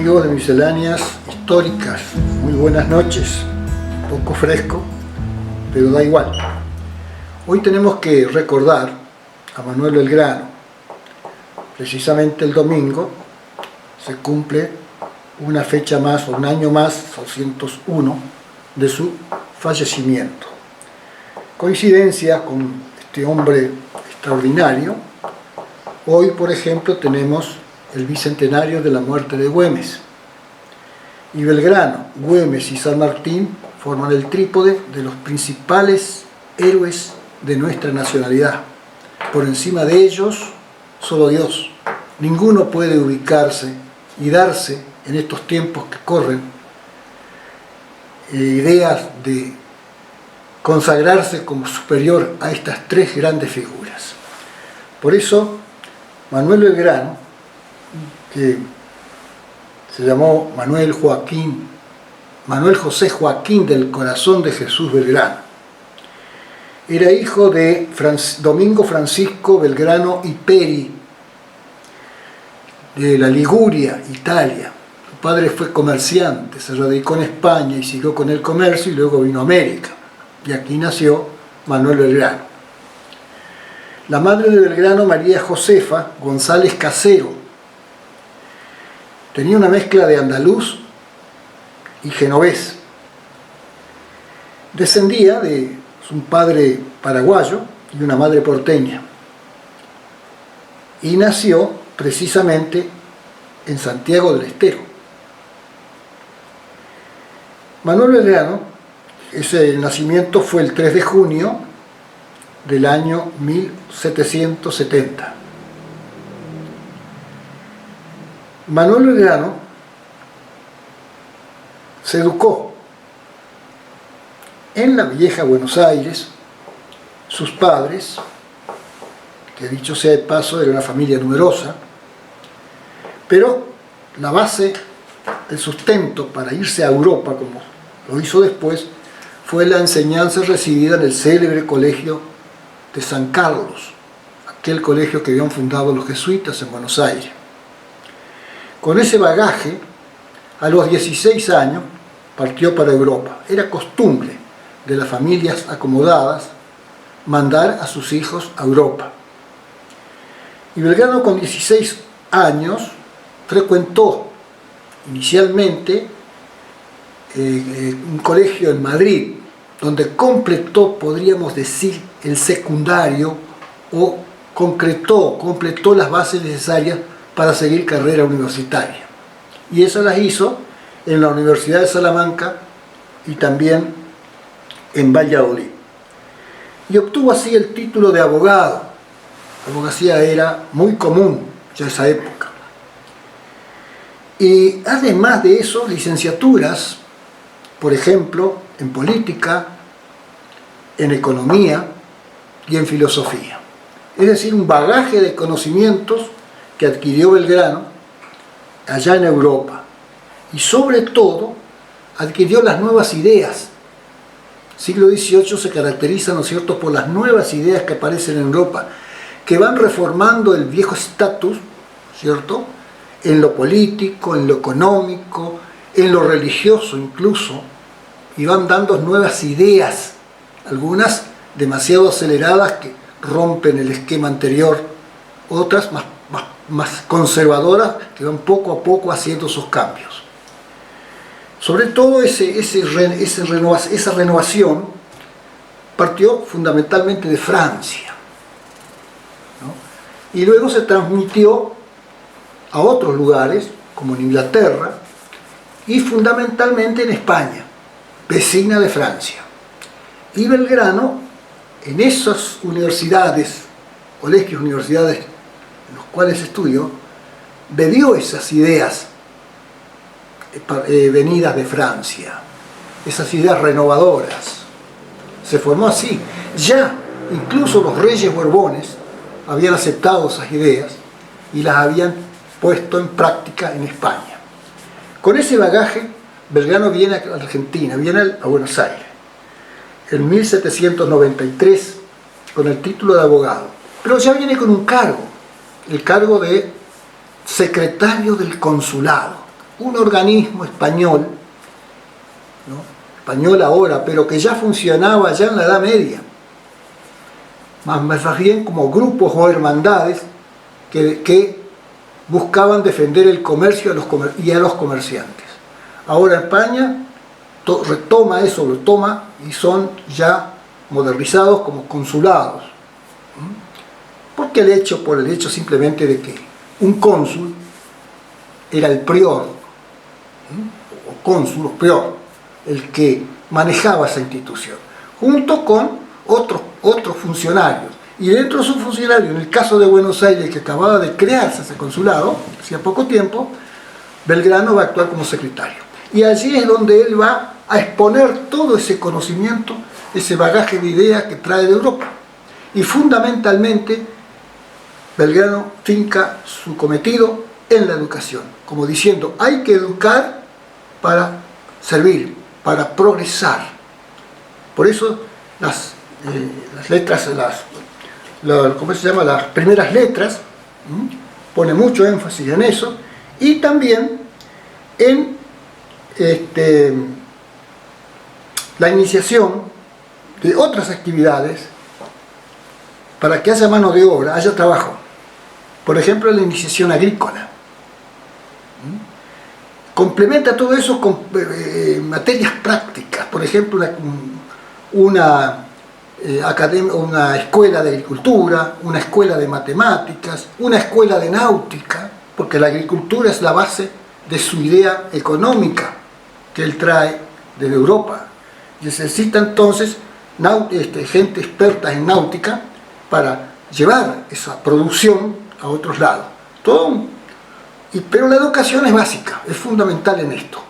amigos de Misceláneas Históricas, muy buenas noches. Un poco fresco, pero da igual. Hoy tenemos que recordar a Manuel Belgrano. Precisamente el domingo se cumple una fecha más, o un año más, 201, de su fallecimiento. Coincidencia con este hombre extraordinario, hoy, por ejemplo, tenemos el bicentenario de la muerte de Güemes. Y Belgrano, Güemes y San Martín forman el trípode de los principales héroes de nuestra nacionalidad. Por encima de ellos, solo Dios. Ninguno puede ubicarse y darse en estos tiempos que corren ideas de consagrarse como superior a estas tres grandes figuras. Por eso, Manuel Belgrano, que se llamó Manuel José Joaquín del Corazón de Jesús Belgrano, era hijo de Domingo Francisco Belgrano y Peri, de la Liguria, Italia. Su padre fue comerciante, se radicó en España y siguió con el comercio y luego vino a América. Y aquí nació Manuel Belgrano. La madre de Belgrano, María Josefa González Casero, tenía una mezcla de andaluz y genovés. Descendía de un padre paraguayo y una madre porteña. Y nació precisamente en Santiago del Estero. Manuel Belgrano, ese nacimiento fue el 3 de junio del año 1770. Manuel Belgrano se educó en la vieja Buenos Aires. Sus padres, que dicho sea de paso, era una familia numerosa, pero la base, el sustento para irse a Europa, como lo hizo después, fue la enseñanza recibida en el célebre colegio de San Carlos, aquel colegio que habían fundado los jesuitas en Buenos Aires. Con ese bagaje, a los 16 años, partió para Europa. Era costumbre de las familias acomodadas mandar a sus hijos a Europa. Y Belgrano, con 16 años, frecuentó inicialmente un colegio en Madrid, donde completó, podríamos decir, el secundario, o completó las bases necesarias para seguir carrera universitaria. Y eso las hizo en la Universidad de Salamanca y también en Valladolid. Y obtuvo así el título de abogado. La abogacía era muy común ya en esa época. Y además de eso, licenciaturas, por ejemplo, en política, en economía y en filosofía. Es decir, un bagaje de conocimientos que adquirió Belgrano allá en Europa. Y sobre todo, adquirió las nuevas ideas. El siglo XVIII se caracteriza, ¿no es cierto?, por las nuevas ideas que aparecen en Europa, que van reformando el viejo estatus, ¿cierto?, en lo político, en lo económico, en lo religioso incluso, y van dando nuevas ideas, algunas demasiado aceleradas que rompen el esquema anterior, otras más conservadoras que van poco a poco haciendo sus cambios. Sobre todo esa renovación partió fundamentalmente de Francia, ¿no? Y luego se transmitió a otros lugares, como en Inglaterra, y fundamentalmente en España, vecina de Francia. Y Belgrano, en esas universidades, colegios, universidades en los cuales estudió, bebió esas ideas venidas de Francia, esas ideas renovadoras. Se formó así. Ya incluso los reyes borbones habían aceptado esas ideas y las habían puesto en práctica en España. Con ese bagaje, Belgrano viene a Argentina, viene a Buenos Aires, en 1793, con el título de abogado. Pero ya viene con un cargo, el cargo de secretario del consulado. un organismo español, ¿no? Español ahora, pero que ya funcionaba ya en la Edad Media, más bien como grupos o hermandades que buscaban defender el comercio y a los comerciantes. Ahora España retoma eso, lo toma y son ya modernizados como consulados. Por el hecho simplemente de que un cónsul era el prior, o cónsul o prior, el que manejaba esa institución, junto con otros funcionarios. Y dentro de sus funcionarios, en el caso de Buenos Aires, que acababa de crearse ese consulado, hacía poco tiempo, Belgrano va a actuar como secretario. Y allí es donde él va a exponer todo ese conocimiento, ese bagaje de ideas que trae de Europa. Y fundamentalmente, Belgrano finca su cometido en la educación, como diciendo, hay que educar para servir, para progresar. Por eso las letras, ¿cómo se llama? Las primeras letras, pone mucho énfasis en eso, y también en la iniciación de otras actividades para que haya mano de obra, haya trabajo. Por ejemplo, la iniciación agrícola. Complementa todo eso con materias prácticas, por ejemplo, una escuela de agricultura, una escuela de matemáticas, una escuela de náutica, porque la agricultura es la base de su idea económica que él trae desde Europa. Necesita entonces gente experta en náutica para llevar esa producción a otros lados. Pero la educación es básica, es fundamental en esto.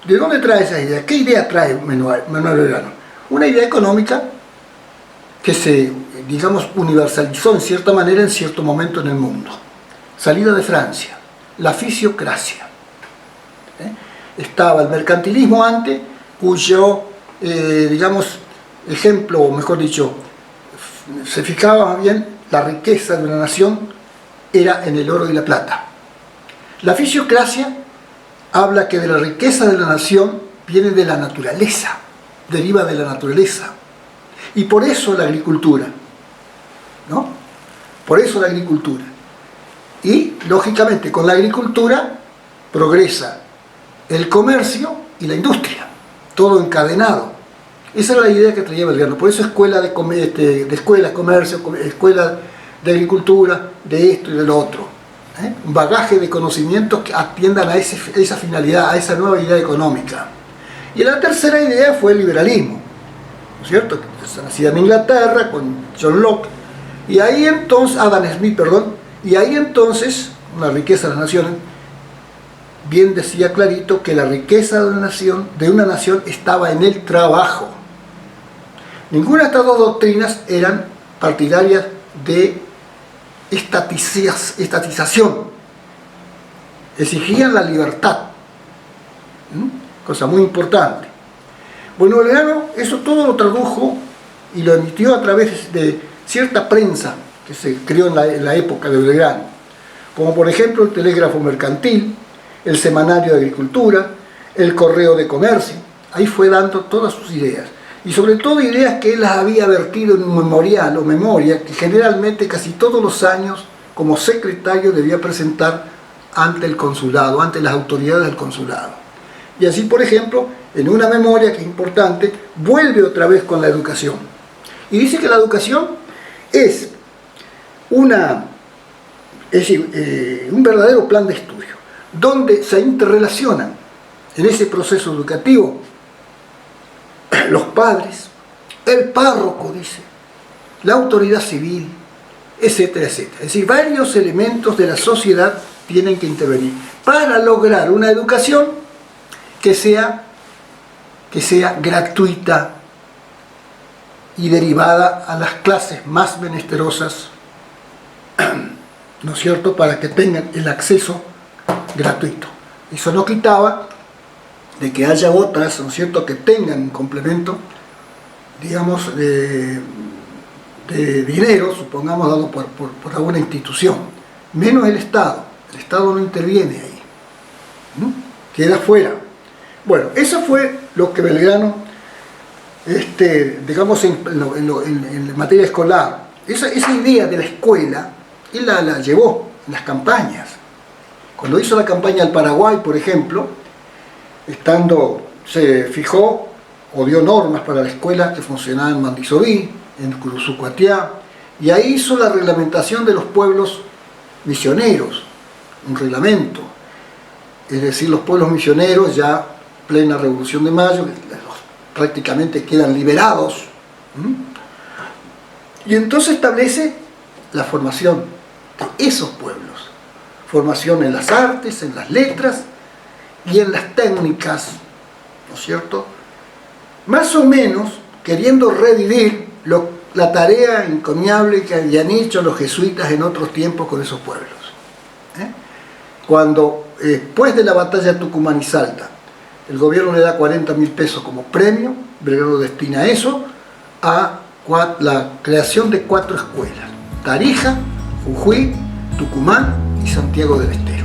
¿De dónde trae esa idea? ¿Qué idea trae Manuel Belgrano? Una idea económica que se, digamos, universalizó en cierta manera en cierto momento en el mundo. Salida de Francia, la fisiocracia. Estaba el mercantilismo antes, cuyo, digamos, ejemplo, o mejor dicho, se fijaba más bien la riqueza de una nación era en el oro y la plata. La fisiocracia habla que de la riqueza de la nación viene de la naturaleza, deriva de la naturaleza. Y por eso la agricultura, ¿no? Por eso la agricultura. Y, lógicamente, con la agricultura progresa el comercio y la industria, todo encadenado. Esa es la idea que traía Belgrano. Por eso escuela de comercio, escuela de agricultura, de esto y de lo otro. Un bagaje de conocimientos que atiendan a esa finalidad, a esa nueva idea económica. Y la tercera idea fue el liberalismo, ¿no es cierto? Nacida en Inglaterra con John Locke, y ahí entonces, Adam Smith, perdón, y ahí entonces, la riqueza de las naciones, bien decía clarito que la riqueza de una nación estaba en el trabajo. Ninguna de estas dos doctrinas eran partidarias de estatización, exigían la libertad, cosa muy importante. Bueno, Belgrano eso todo lo tradujo y lo emitió a través de cierta prensa que se creó en la época de Belgrano, como por ejemplo el telégrafo mercantil, el semanario de agricultura, el correo de comercio. Ahí fue dando todas sus ideas. Y sobre todo ideas que él las había vertido en un memorial o memoria que generalmente casi todos los años como secretario debía presentar ante el consulado, ante las autoridades del consulado. Y así, por ejemplo, en una memoria que es importante, vuelve otra vez con la educación. Y dice que la educación es un verdadero plan de estudio, donde se interrelacionan en ese proceso educativo los padres, el párroco, dice, la autoridad civil, etcétera, etcétera. Es decir, varios elementos de la sociedad tienen que intervenir para lograr una educación que sea gratuita y derivada a las clases más menesterosas, ¿no es cierto?, para que tengan el acceso gratuito. Eso no quitaba de que haya otras, ¿no es cierto?, que tengan un complemento, digamos, de dinero, supongamos, dado por alguna institución, menos el Estado. El Estado no interviene ahí. queda fuera. Bueno, eso fue lo que Belgrano, digamos, en materia escolar, esa idea de la escuela, él la llevó en las campañas. Cuando hizo la campaña al Paraguay, por ejemplo, se fijó o dio normas para la escuela que funcionaba en Mandisoví, en Curuzucuatiá, y ahí hizo la reglamentación de los pueblos misioneros, un reglamento. Es decir, los pueblos misioneros ya plena Revolución de Mayo, prácticamente quedan liberados. Y entonces establece la formación de esos pueblos. Formación en las artes, en las letras y en las técnicas, ¿no es cierto? Más o menos queriendo revivir la tarea encomiable que habían hecho los jesuitas en otros tiempos con esos pueblos. Cuando, después de la batalla de Tucumán y Salta, el gobierno le da 40.000 pesos como premio, Belgrano destina eso a la creación de 4 escuelas: Tarija, Jujuy, Tucumán y Santiago del Estero.